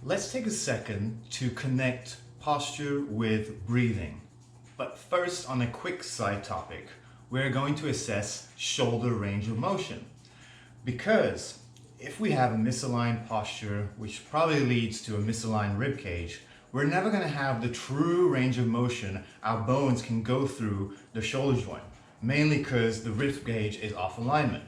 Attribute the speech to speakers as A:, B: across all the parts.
A: Let's take a second to connect posture with breathing. But first, on a quick side topic, we're going to assess shoulder range of motion. Because if we have a misaligned posture, which probably leads to a misaligned rib cage, we're never going to have the true range of motion our bones can go through the shoulder joint, mainly because the rib cage is off alignment.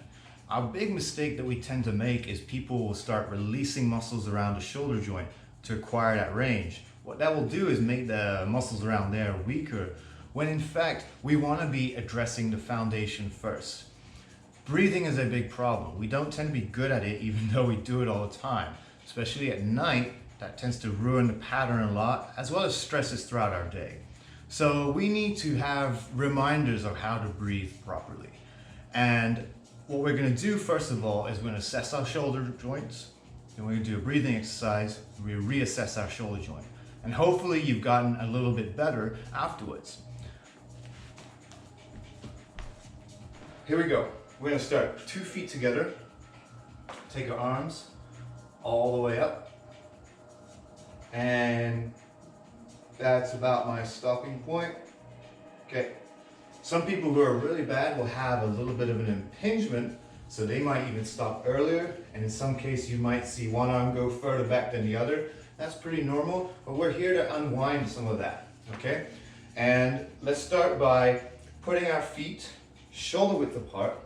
A: Our big mistake that we tend to make is people will start releasing muscles around the shoulder joint to acquire that range. What that will do is make the muscles around there weaker, when in fact we want to be addressing the foundation first. Breathing is a big problem. We don't tend to be good at it even though we do it all the time. Especially at night, that tends to ruin the pattern a lot, as well as stresses throughout our day. So we need to have reminders of how to breathe properly. And what we're going to do first of all is we're going to assess our shoulder joints, then we're going to do a breathing exercise, we reassess our shoulder joint. And hopefully you've gotten a little bit better afterwards. Here we go. We're going to start 2 feet together, take our arms all the way up, and that's about my stopping point. Okay. Some people who are really bad will have a little bit of an impingement, so they might even stop earlier, and in some cases you might see one arm go further back than the other. That's pretty normal, but we're here to unwind some of that, okay? And let's start by putting our feet shoulder width apart,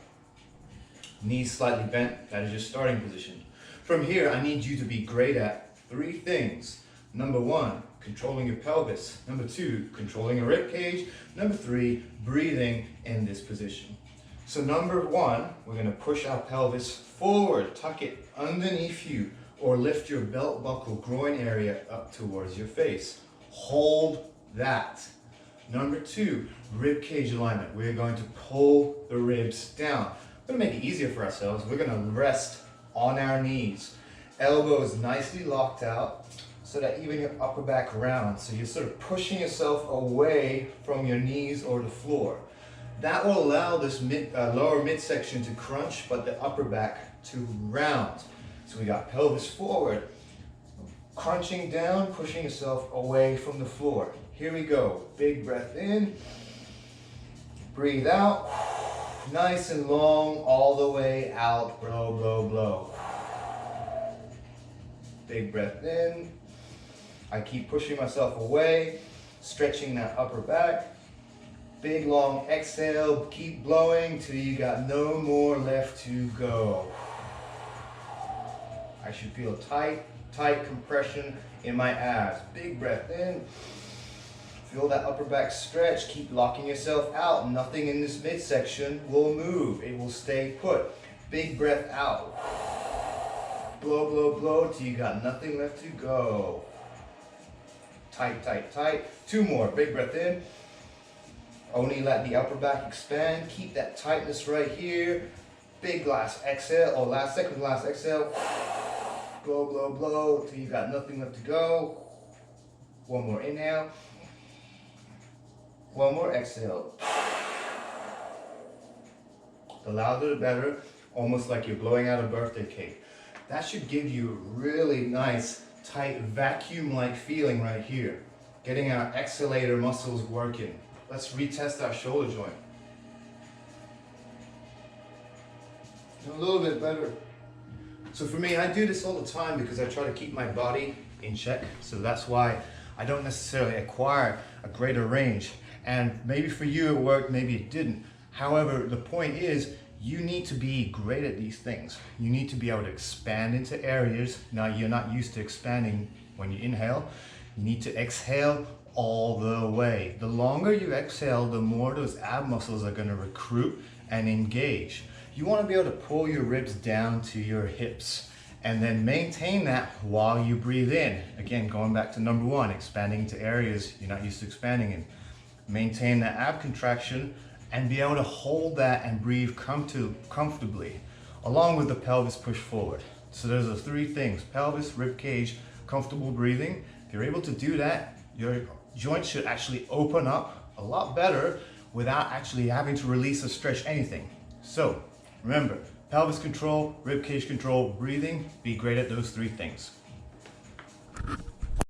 A: knees slightly bent. That is your starting position. From here, I need you to be great at 3 things. Number 1, controlling your pelvis. Number 2, controlling your rib cage. Number 3, breathing in this position. So number 1, we're going to push our pelvis forward, tuck it underneath you, or lift your belt buckle groin area up towards your face. Hold that. Number 2, rib cage alignment. We're going to pull the ribs down. We're going to make it easier for ourselves. We're going to rest on our knees. Elbows nicely locked out so that even your upper back rounds. So you're sort of pushing yourself away from your knees or the floor. That will allow this lower midsection to crunch, but the upper back to round. So we got pelvis forward, crunching down, pushing yourself away from the floor. Here we go. Big breath in, breathe out, nice and long all the way out, blow, blow, blow. Big breath in. I keep pushing myself away, stretching that upper back. Big long exhale, keep blowing till you got no more left to go. I should feel tight compression in my abs. Big breath in. Feel that upper back stretch. Keep locking yourself out. Nothing in this midsection will move. It will stay put. Big breath out. Blow, blow, blow till you got nothing left to go. Tight, tight, tight. 2 more. Big breath in. Only let the upper back expand. Keep that tightness right here. Big last exhale, or second last exhale. Blow, blow, blow till you got nothing left to go. 1 more inhale. 1 more exhale. The louder the better, almost like you're blowing out a birthday cake. That should give you a really nice, tight, vacuum-like feeling right here. Getting our exhalator muscles working. Let's retest our shoulder joint. A little bit better. So for me, I do this all the time because I try to keep my body in check. So that's why I don't necessarily acquire a greater range. And maybe for you it worked, maybe it didn't. However, the point is you need to be great at these things. You need to be able to expand into areas. Now you're not used to expanding when you inhale. You need to exhale all the way. The longer you exhale, the more those ab muscles are going to recruit and engage. You want to be able to pull your ribs down to your hips and then maintain that while you breathe in. Again, going back to number 1, expanding into areas you're not used to expanding in. Maintain that ab contraction and be able to hold that and breathe comfortably, along with the pelvis push forward. So those are 3 things: pelvis, rib cage, comfortable breathing. If you're able to do that, your joints should actually open up a lot better without actually having to release or stretch anything. So remember, pelvis control, rib cage control, breathing, be great at those 3 things.